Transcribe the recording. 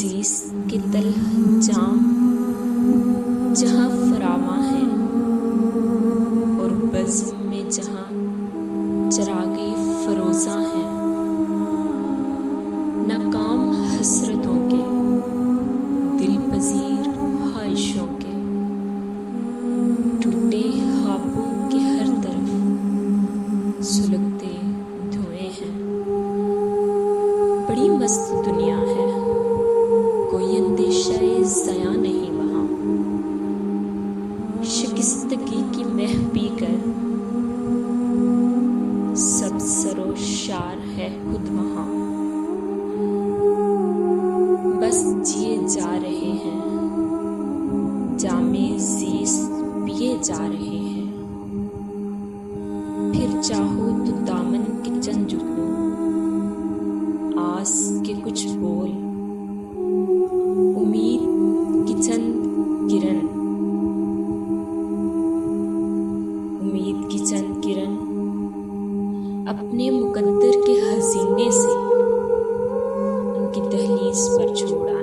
अजीज के तल जाम जहाँ फरामा है और बज़्म में जहाँ चरागे फरोज़ा है। नाकाम हसरतों के दिल पजीर ख्वाहिशों के टूटे ख्वाबों के हर तरफ सुलगते धुएं हैं। बड़ी मस्त दुनिया है, कोई अंदेशा-ए ज़या नहीं वहाँ। शिकस्तगी की मह पीकर सब सरोशार है खुद वहाँ। बस जिए जा रहे हैं, जामे ज़ीस्त पिए जा रहे हैं। फिर चाहो तो दामन के चंद जुगनू, आस के कुछ बोल, उम्मीद की चंद किरण, उम्मीद की चंद किरण अपने मुकद्दर के हसीने से उनकी दहलीज पर छोड़ आए।